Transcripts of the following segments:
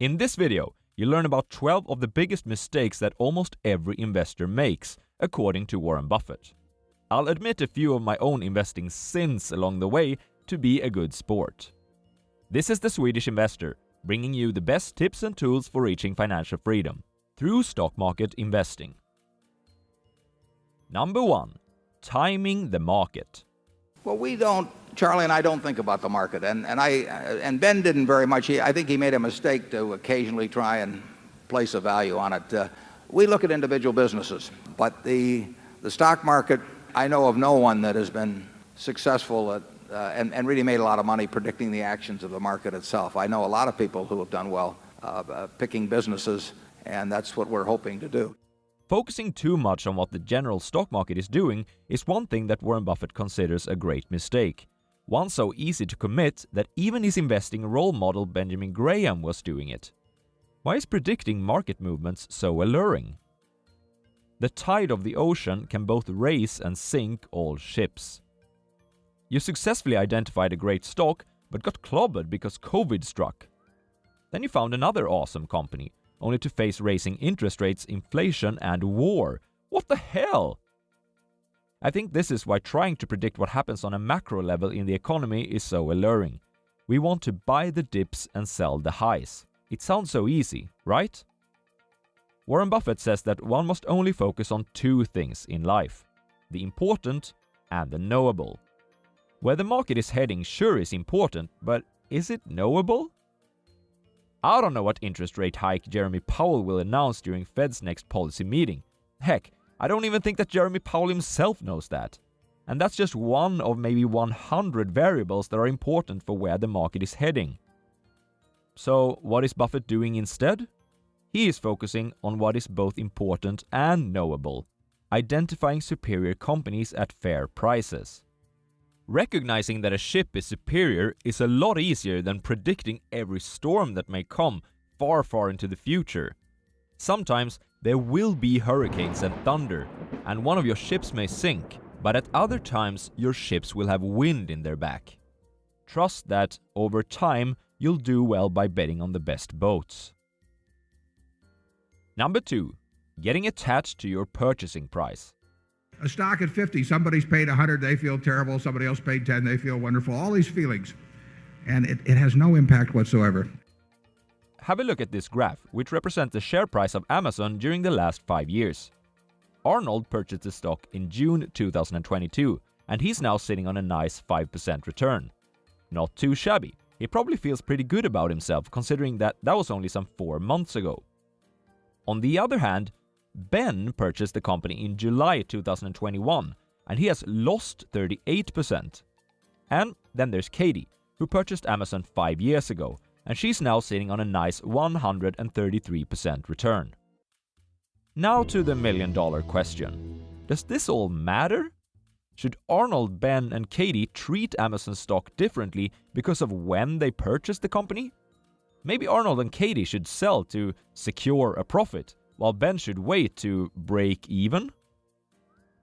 In this video, you learn about 12 of the biggest mistakes that almost every investor makes, according to Warren Buffett. I'll admit a few of my own investing sins along the way to be a good sport. This is the Swedish Investor, bringing you the best tips and tools for reaching financial freedom through stock market investing. Number 1. Timing the market. Well, Charlie and I don't think about the market, and Ben didn't very much. I think he made a mistake to occasionally try and place a value on it. We look at individual businesses, but the stock market, I know of no one that has been successful at, and really made a lot of money predicting the actions of the market itself. I know a lot of people who have done well picking businesses, and that's what we're hoping to do. Focusing too much on what the general stock market is doing is one thing that Warren Buffett considers a great mistake. One so easy to commit that even his investing role model Benjamin Graham was doing it. Why is predicting market movements so alluring? The tide of the ocean can both raise and sink all ships. You successfully identified a great stock, but got clobbered because COVID struck. Then you found another awesome company, only to face rising interest rates, inflation, and war. What the hell? I think this is why trying to predict what happens on a macro level in the economy is so alluring. We want to buy the dips and sell the highs. It sounds so easy, right? Warren Buffett says that one must only focus on two things in life: the important and the knowable. Where the market is heading sure is important, but is it knowable? I don't know what interest rate hike Jeremy Powell will announce during Fed's next policy meeting. Heck, I don't even think that Jeremy Powell himself knows that. And that's just one of maybe 100 variables that are important for where the market is heading. So what is Buffett doing instead? He is focusing on what is both important and knowable, identifying superior companies at fair prices. Recognizing that a ship is superior is a lot easier than predicting every storm that may come far, far into the future. Sometimes there will be hurricanes and thunder, and one of your ships may sink, but at other times your ships will have wind in their back. Trust that, over time, you'll do well by betting on the best boats. Number 2. Getting attached to your purchasing price. A stock at 50, somebody's paid 100, they feel terrible. Somebody else paid 10, they feel wonderful. All these feelings. And it has no impact whatsoever. Have a look at this graph, which represents the share price of Amazon during the last 5 years. Arnold purchased the stock in June 2022, and he's now sitting on a nice 5% return. Not too shabby. He probably feels pretty good about himself, considering that was only some 4 months ago. On the other hand, Ben purchased the company in July 2021, and he has lost 38%. And then there's Katie, who purchased Amazon 5 years ago, and she's now sitting on a nice 133% return. Now to the million-dollar question. Does this all matter? Should Arnold, Ben, and Katie treat Amazon stock differently because of when they purchased the company? Maybe Arnold and Katie should sell to secure a profit, while Ben should wait to break even?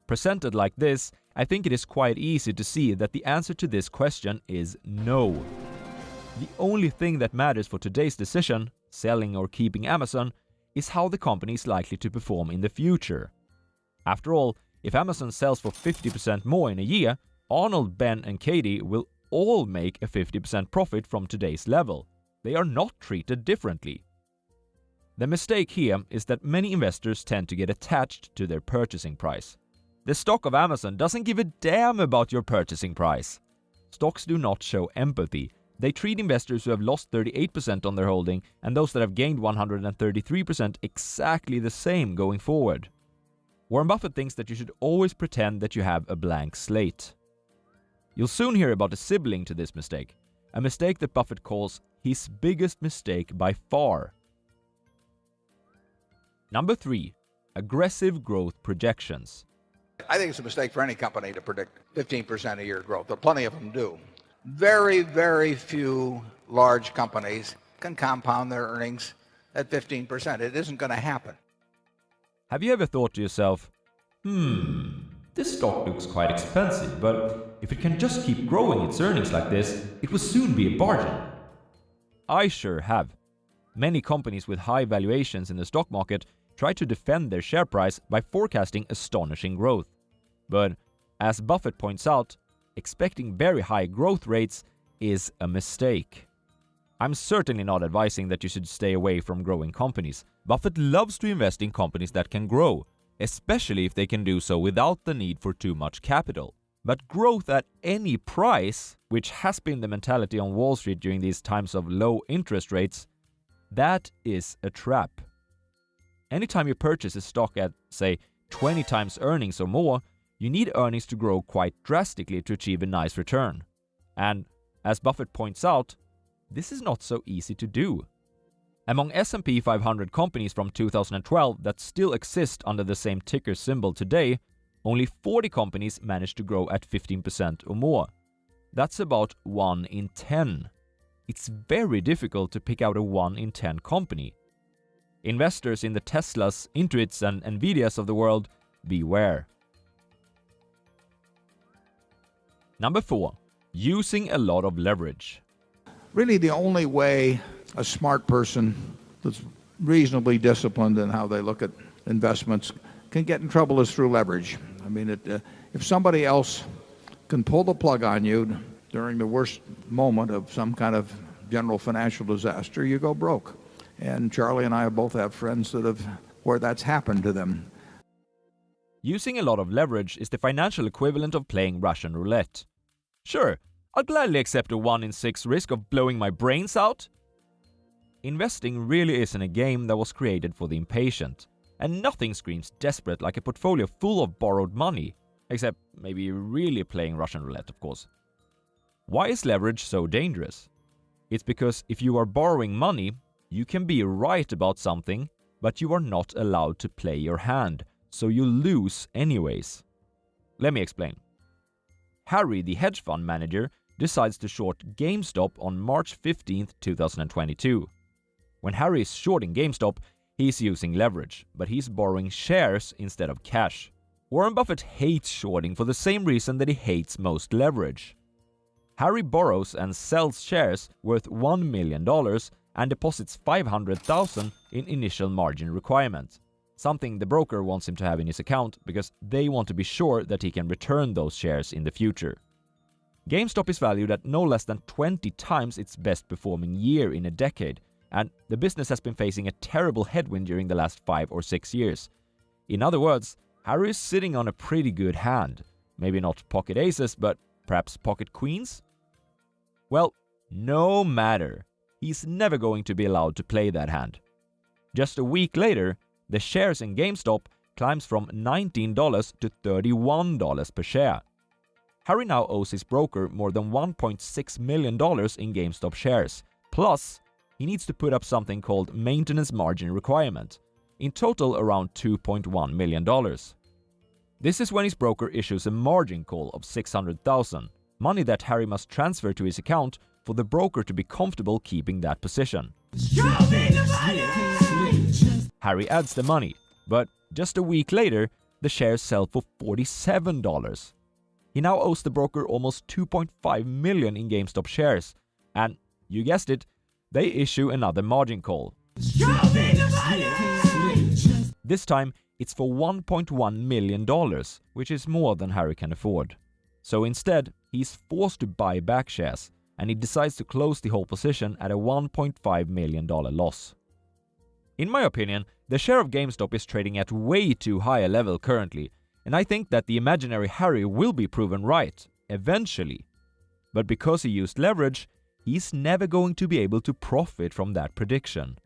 Presented like this, I think it is quite easy to see that the answer to this question is no. The only thing that matters for today's decision, selling or keeping Amazon, is how the company is likely to perform in the future. After all, if Amazon sells for 50% more in a year, Arnold, Ben, and Katie will all make a 50% profit from today's level. They are not treated differently. The mistake here is that many investors tend to get attached to their purchasing price. The stock of Amazon doesn't give a damn about your purchasing price. Stocks do not show empathy. They treat investors who have lost 38% on their holding and those that have gained 133% exactly the same going forward. Warren Buffett thinks that you should always pretend that you have a blank slate. You'll soon hear about a sibling to this mistake, a mistake that Buffett calls his biggest mistake by far. Number 3. Aggressive growth projections. I think it's a mistake for any company to predict 15% a year growth, but plenty of them do. Very, very few large companies can compound their earnings at 15%. It isn't going to happen. Have you ever thought to yourself, this stock looks quite expensive, but if it can just keep growing its earnings like this, it will soon be a bargain? I sure have. Many companies with high valuations in the stock market try to defend their share price by forecasting astonishing growth. But, as Buffett points out, expecting very high growth rates is a mistake. I'm certainly not advising that you should stay away from growing companies. Buffett loves to invest in companies that can grow, especially if they can do so without the need for too much capital. But growth at any price, which has been the mentality on Wall Street during these times of low interest rates, that is a trap. Anytime you purchase a stock at, say, 20 times earnings or more, you need earnings to grow quite drastically to achieve a nice return. And, as Buffett points out, this is not so easy to do. Among S&P 500 companies from 2012 that still exist under the same ticker symbol today, only 40 companies managed to grow at 15% or more. That's about 1 in 10. It's very difficult to pick out a 1 in 10 company. Investors in the Teslas, Intuits, and Nvidias of the world, beware. Number 4. Using a lot of leverage. Really, the only way a smart person that's reasonably disciplined in how they look at investments can get in trouble is through leverage. I mean, if somebody else can pull the plug on you during the worst moment of some kind of general financial disaster, you go broke. And Charlie and I both have friends where that's happened to them. Using a lot of leverage is the financial equivalent of playing Russian roulette. Sure, I'll gladly accept a 1 in 6 risk of blowing my brains out. Investing really isn't a game that was created for the impatient, and nothing screams desperate like a portfolio full of borrowed money, except maybe really playing Russian roulette, of course. Why is leverage so dangerous? It's because if you are borrowing money, you can be right about something, but you are not allowed to play your hand, so you lose anyways. Let me explain. Harry, the hedge fund manager, decides to short GameStop on March 15, 2022. When Harry is shorting GameStop, he's using leverage, but he's borrowing shares instead of cash. Warren Buffett hates shorting for the same reason that he hates most leverage. Harry borrows and sells shares worth $1 million and deposits $500,000 in initial margin requirement, something the broker wants him to have in his account because they want to be sure that he can return those shares in the future. GameStop is valued at no less than 20 times its best performing year in a decade, and the business has been facing a terrible headwind during the last 5 or 6 years. In other words, Harry is sitting on a pretty good hand. Maybe not pocket aces, but perhaps pocket queens? Well, no matter. He's never going to be allowed to play that hand. Just a week later, the shares in GameStop climbs from $19 to $31 per share. Harry now owes his broker more than $1.6 million in GameStop shares. Plus, he needs to put up something called maintenance margin requirement. In total, around $2.1 million. This is when his broker issues a margin call of $600,000, money that Harry must transfer to his account for the broker to be comfortable keeping that position. Harry adds the money, but just a week later, the shares sell for $47. He now owes the broker almost $2.5 million in GameStop shares, and, you guessed it, they issue another margin call. This time, it's for $1.1 million, which is more than Harry can afford. So instead, he's forced to buy back shares, and he decides to close the whole position at a $1.5 million loss. In my opinion, the share of GameStop is trading at way too high a level currently, and I think that the imaginary Harry will be proven right, eventually. But because he used leverage, he's never going to be able to profit from that prediction.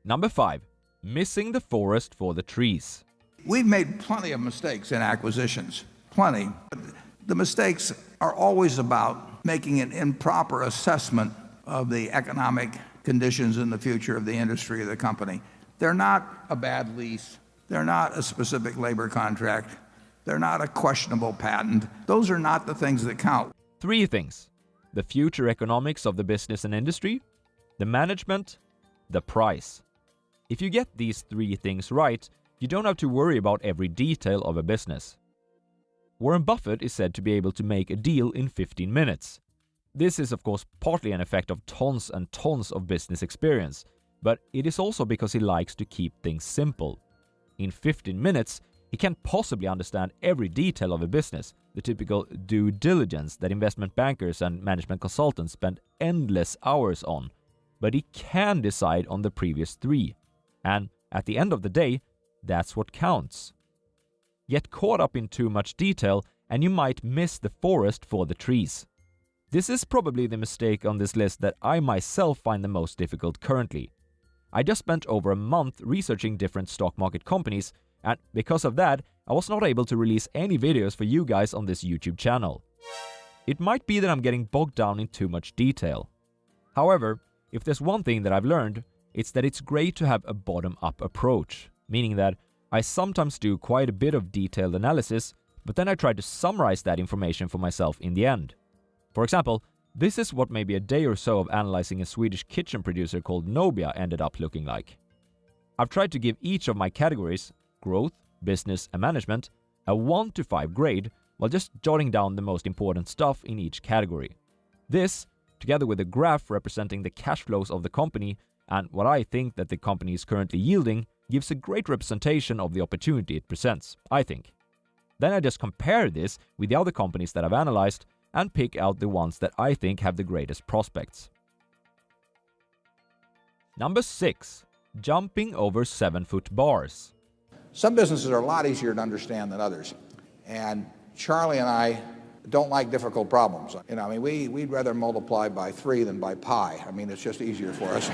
Number 5. Missing the forest for the trees. We've made plenty of mistakes in acquisitions. Plenty. But the mistakes are always about making an improper assessment of the economic conditions in the future of the industry or the company. They're not a bad lease. They're not a specific labor contract. They're not a questionable patent. Those are not the things that count. 3 things. The future economics of the business and industry, the management, the price. If you get these 3 things right, you don't have to worry about every detail of a business. Warren Buffett is said to be able to make a deal in 15 minutes. This is of course partly an effect of tons and tons of business experience, but it is also because he likes to keep things simple. In 15 minutes, he can't possibly understand every detail of a business, the typical due diligence that investment bankers and management consultants spend endless hours on, but he can decide on the previous 3. And at the end of the day, that's what counts. Get caught up in too much detail and you might miss the forest for the trees. This is probably the mistake on this list that I myself find the most difficult currently. I just spent over a month researching different stock market companies, and because of that, I was not able to release any videos for you guys on this YouTube channel. It might be that I'm getting bogged down in too much detail. However, if there's one thing that I've learned, it's that it's great to have a bottom-up approach, meaning that I sometimes do quite a bit of detailed analysis, but then I try to summarize that information for myself in the end. For example, this is what maybe a day or so of analyzing a Swedish kitchen producer called Nobia ended up looking like. I've tried to give each of my categories, growth, business, and management, a 1 to 5 grade while just jotting down the most important stuff in each category. This, together with a graph representing the cash flows of the company and what I think that the company is currently yielding, gives a great representation of the opportunity it presents, I think. Then I just compare this with the other companies that I've analyzed and pick out the ones that I think have the greatest prospects. Number 6. Jumping over 7-foot bars. Some businesses are a lot easier to understand than others. And Charlie and I don't like difficult problems. We'd rather multiply by 3 than by pi. It's just easier for us.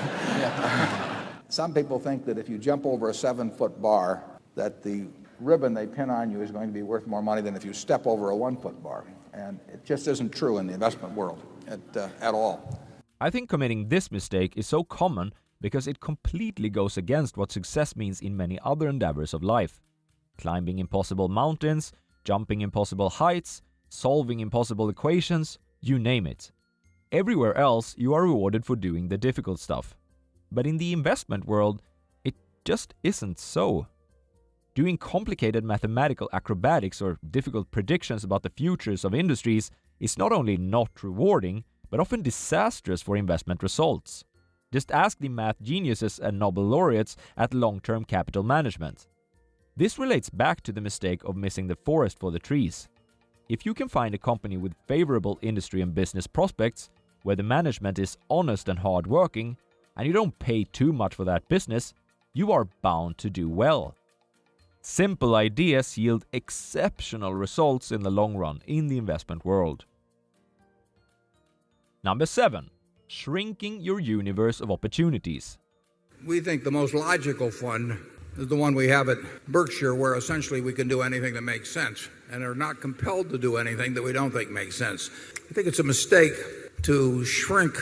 Some people think that if you jump over a 7-foot bar, that the ribbon they pin on you is going to be worth more money than if you step over a 1-foot bar. And it just isn't true in the investment world at all. I think committing this mistake is so common because it completely goes against what success means in many other endeavors of life. Climbing impossible mountains, jumping impossible heights, solving impossible equations, you name it. Everywhere else, you are rewarded for doing the difficult stuff. But in the investment world, it just isn't so. Doing complicated mathematical acrobatics or difficult predictions about the futures of industries is not only not rewarding, but often disastrous for investment results. Just ask the math geniuses and Nobel laureates at long-term capital management. This relates back to the mistake of missing the forest for the trees. If you can find a company with favorable industry and business prospects, where the management is honest and hard-working, and you don't pay too much for that business, you are bound to do well. Simple ideas yield exceptional results in the long run in the investment world. Number 7. Shrinking your universe of opportunities. We think the most logical fund is the one we have at Berkshire, where essentially we can do anything that makes sense and are not compelled to do anything that we don't think makes sense. I think it's a mistake to shrink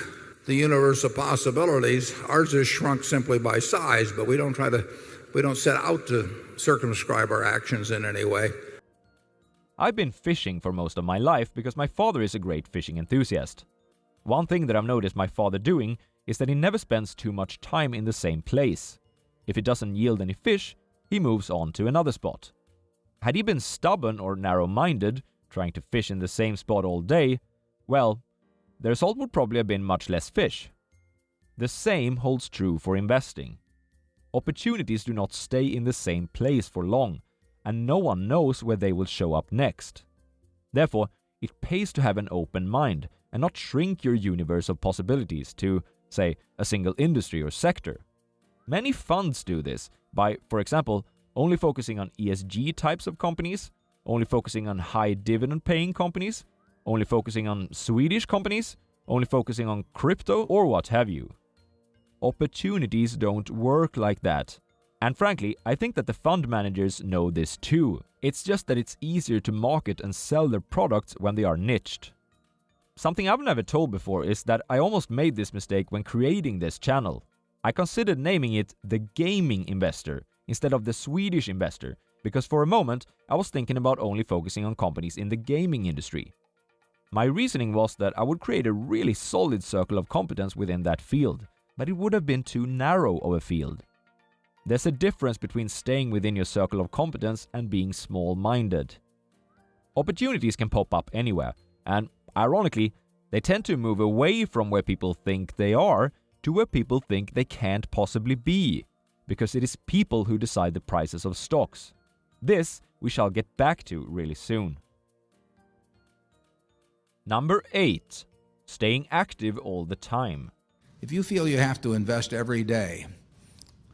the universe of possibilities. Ours is shrunk simply by size, but we don't set out to circumscribe our actions in any way. I've been fishing for most of my life because my father is a great fishing enthusiast. One thing that I've noticed my father doing is that he never spends too much time in the same place. If it doesn't yield any fish, he moves on to another spot. Had he been stubborn or narrow-minded, trying to fish in the same spot all day, well, the result would probably have been much less fish. The same holds true for investing. Opportunities do not stay in the same place for long, and no one knows where they will show up next. Therefore, it pays to have an open mind and not shrink your universe of possibilities to, say, a single industry or sector. Many funds do this by, for example, only focusing on ESG types of companies, only focusing on high dividend-paying companies, only focusing on Swedish companies, only focusing on crypto, or what have you. Opportunities don't work like that. And frankly, I think that the fund managers know this too. It's just that it's easier to market and sell their products when they are niched. Something I've never told before is that I almost made this mistake when creating this channel. I considered naming it the Gaming Investor instead of the Swedish Investor, because for a moment I was thinking about only focusing on companies in the gaming industry. My reasoning was that I would create a really solid circle of competence within that field, but it would have been too narrow of a field. There's a difference between staying within your circle of competence and being small-minded. Opportunities can pop up anywhere, and ironically, They tend to move away from where people think they are to where people think they can't possibly be, because it is people who decide the prices of stocks. This we shall get back to really soon. Number 8. Staying active all the time. If you feel you have to invest every day,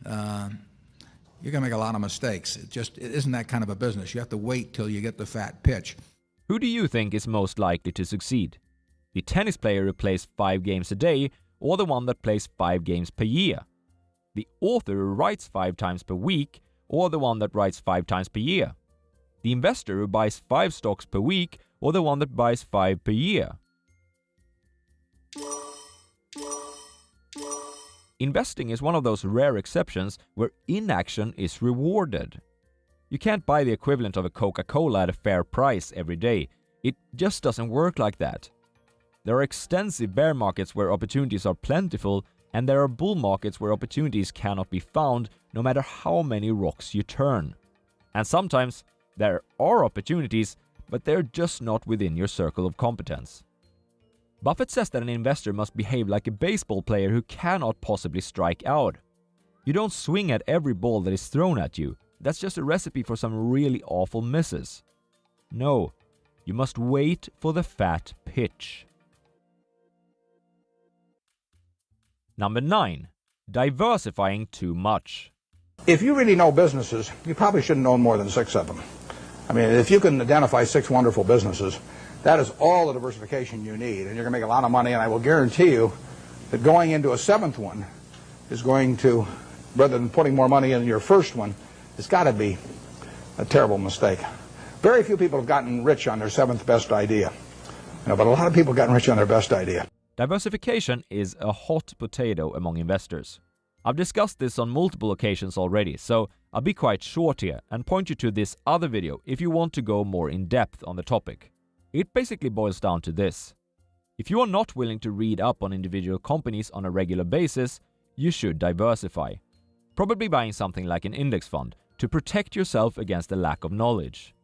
you're going to make a lot of mistakes. It isn't that kind of a business. You have to wait till you get the fat pitch. Who do you think is most likely to succeed? The tennis player who plays 5 games a day, or the one that plays 5 games per year? The author who writes 5 times per week, or the one that writes 5 times per year? The investor who buys 5 stocks per week, or the one that buys 5 per year? Investing is one of those rare exceptions where inaction is rewarded. You can't buy the equivalent of a Coca-Cola at a fair price every day. It just doesn't work like that. There are extensive bear markets where opportunities are plentiful, and there are bull markets where opportunities cannot be found no matter how many rocks you turn. And sometimes there are opportunities, but they're just not within your circle of competence. Buffett says that an investor must behave like a baseball player who cannot possibly strike out. You don't swing at every ball that is thrown at you. That's just a recipe for some really awful misses. No, you must wait for the fat pitch. Number 9. Diversifying too much. If you really know businesses, you probably shouldn't own more than 6 of them. I mean, if you can identify 6 wonderful businesses, that is all the diversification you need, and you're going to make a lot of money, and I will guarantee you that going into a 7th one is going to, rather than putting more money in your first one, it's got to be a terrible mistake. Very few people have gotten rich on their 7th best idea, but a lot of people have gotten rich on their best idea. Diversification is a hot potato among investors. I've discussed this on multiple occasions already, so I'll be quite short here and point you to this other video if you want to go more in depth on the topic. It basically boils down to this. If you are not willing to read up on individual companies on a regular basis, you should diversify. Probably buying something like an index fund to protect yourself against a lack of knowledge.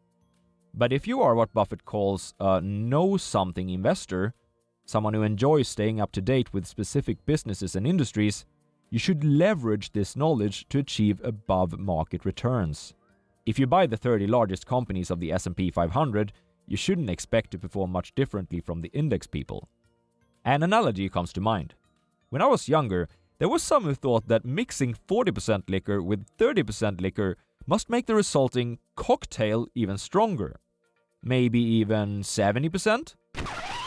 But if you are what Buffett calls a know-something investor, someone who enjoys staying up to date with specific businesses and industries, you should leverage this knowledge to achieve above-market returns. If you buy the 30 largest companies of the S&P 500, you shouldn't expect to perform much differently from the index people. An analogy comes to mind. When I was younger, there were some who thought that mixing 40% liquor with 30% liquor must make the resulting cocktail even stronger. Maybe even 70%?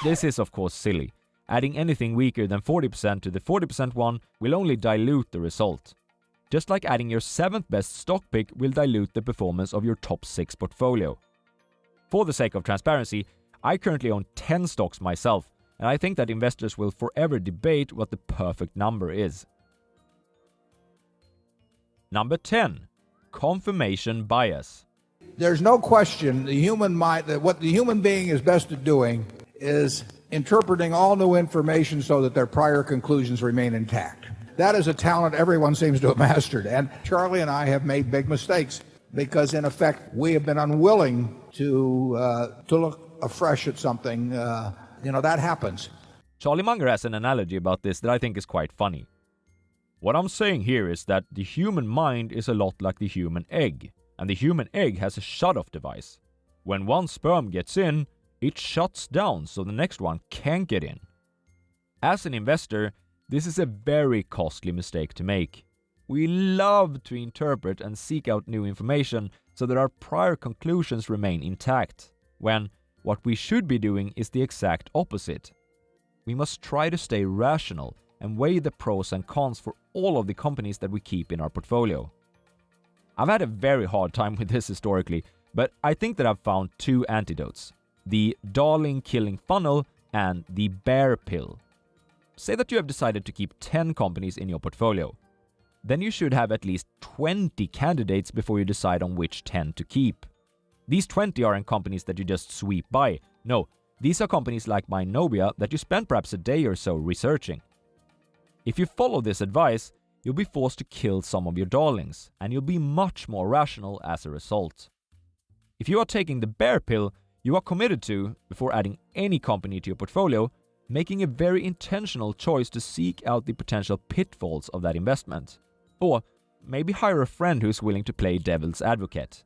This is of course silly. Adding anything weaker than 40% to the 40% one will only dilute the result. Just like adding your 7th best stock pick will dilute the performance of your top 6 portfolio. For the sake of transparency, I currently own 10 stocks myself, and I think that investors will forever debate what the perfect number is. Number 10. Confirmation bias. There's no question the human mind, that what the human being is best at doing is interpreting all new information so that their prior conclusions remain intact. That is a talent everyone seems to have mastered. And Charlie and I have made big mistakes because, in effect, we have been unwilling to look afresh at something. That happens. Charlie Munger has an analogy about this that I think is quite funny. What I'm saying here is that the human mind is a lot like the human egg, and the human egg has a shut-off device. When one sperm gets in, it shuts down so the next one can't get in. As an investor, this is a very costly mistake to make. We love to interpret and seek out new information so that our prior conclusions remain intact, when what we should be doing is the exact opposite. We must try to stay rational and weigh the pros and cons for all of the companies that we keep in our portfolio. I've had a very hard time with this historically, but I think that I've found 2 antidotes: the darling-killing funnel and the bear pill. Say that you have decided to keep 10 companies in your portfolio. Then you should have at least 20 candidates before you decide on which 10 to keep. These 20 aren't companies that you just sweep by. No, these are companies like Minobia that you spend perhaps a day or so researching. If you follow this advice, you'll be forced to kill some of your darlings, and you'll be much more rational as a result. If you are taking the bear pill, you are committed to, before adding any company to your portfolio, making a very intentional choice to seek out the potential pitfalls of that investment. Or maybe hire a friend who's willing to play devil's advocate.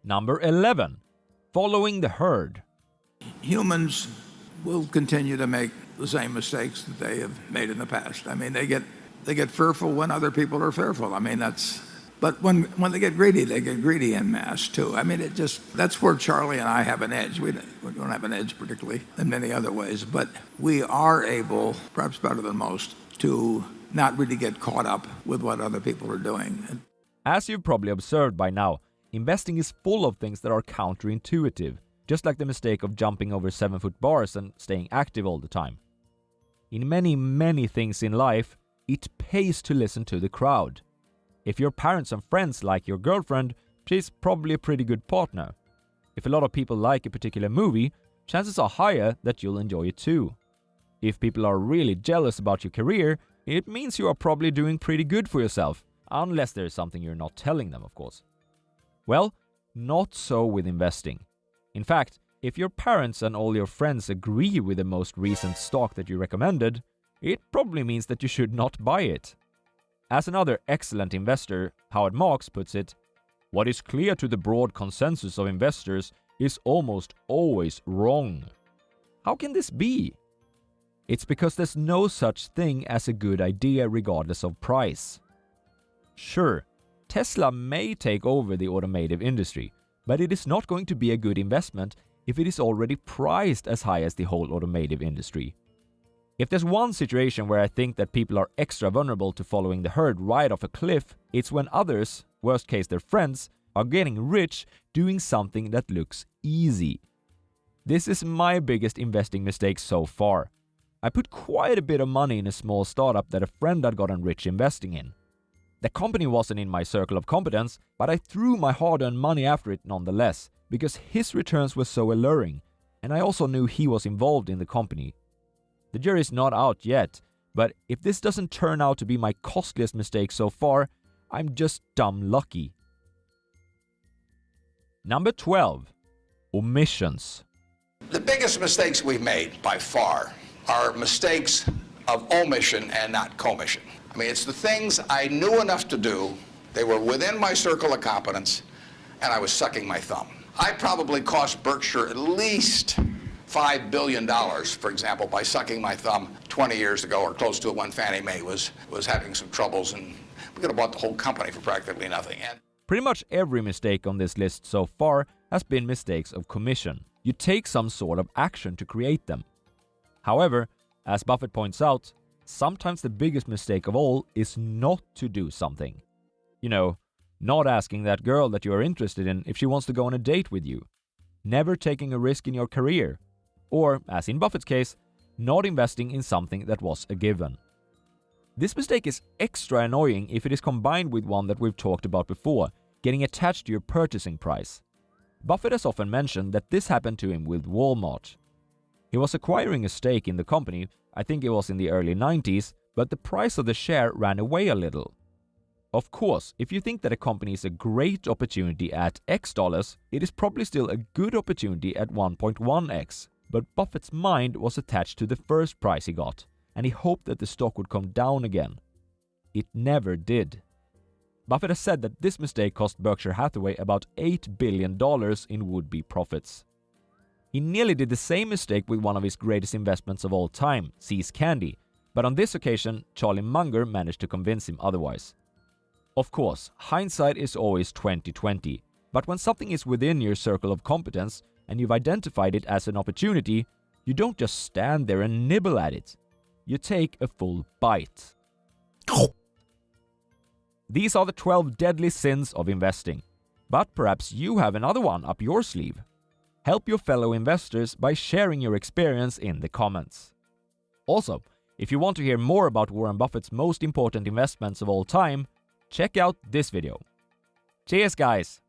Number 11. Following the herd. Humans will continue to make the same mistakes that they have made in the past. I mean, they get fearful when other people are fearful. I mean, but when they get greedy en masse too. I mean, that's where Charlie and I have an edge. We don't have an edge particularly in many other ways, but we are able, perhaps better than most, to not really get caught up with what other people are doing. As you've probably observed by now, investing is full of things that are counterintuitive, just like the mistake of jumping over 7-foot bars and staying active all the time. In many, many things in life, it pays to listen to the crowd. If your parents and friends like your girlfriend, she's probably a pretty good partner. If a lot of people like a particular movie, chances are higher that you'll enjoy it too. If people are really jealous about your career, it means you are probably doing pretty good for yourself, unless there is something you're not telling them, of course. Well, not so with investing. In fact, if your parents and all your friends agree with the most recent stock that you recommended, it probably means that you should not buy it. As another excellent investor, Howard Marks, puts it, what is clear to the broad consensus of investors is almost always wrong. How can this be? It's because there's no such thing as a good idea regardless of price. Sure, Tesla may take over the automotive industry, but it is not going to be a good investment if it is already priced as high as the whole automotive industry. If there's one situation where I think that people are extra vulnerable to following the herd right off a cliff, it's when others, worst case their friends, are getting rich doing something that looks easy. This is my biggest investing mistake so far. I put quite a bit of money in a small startup that a friend had gotten rich investing in. The company wasn't in my circle of competence, but I threw my hard-earned money after it nonetheless, because his returns were so alluring, and I also knew he was involved in the company. The jury's not out yet, but if this doesn't turn out to be my costliest mistake so far, I'm just dumb lucky. Number 12. Omissions. The biggest mistakes we've made by far are mistakes of omission and not commission. I mean, it's the things I knew enough to do, they were within my circle of competence, and I was sucking my thumb. I probably cost Berkshire at least $5 billion, for example, by sucking my thumb 20 years ago or close to it when Fannie Mae was having some troubles, and we could have bought the whole company for practically nothing. And pretty much every mistake on this list so far has been mistakes of commission. You take some sort of action to create them. However, as Buffett points out, sometimes the biggest mistake of all is not to do something. You know, not asking that girl that you are interested in if she wants to go on a date with you. Never taking a risk in your career. Or, as in Buffett's case, not investing in something that was a given. This mistake is extra annoying if it is combined with one that we've talked about before, getting attached to your purchasing price. Buffett has often mentioned that this happened to him with Walmart. He was acquiring a stake in the company, I think it was in the early 90s, but the price of the share ran away a little. Of course, if you think that a company is a great opportunity at X dollars, it is probably still a good opportunity at 1.1x. But Buffett's mind was attached to the first price he got, and he hoped that the stock would come down again. It never did. Buffett has said that this mistake cost Berkshire Hathaway about $8 billion in would-be profits. He nearly did the same mistake with one of his greatest investments of all time, See's Candy, but on this occasion, Charlie Munger managed to convince him otherwise. Of course, hindsight is always 20/20, but when something is within your circle of competence, and you've identified it as an opportunity, you don't just stand there and nibble at it. You take a full bite. These are the 12 deadly sins of investing. But perhaps you have another one up your sleeve. Help your fellow investors by sharing your experience in the comments. Also, if you want to hear more about Warren Buffett's most important investments of all time, check out this video. Cheers, guys!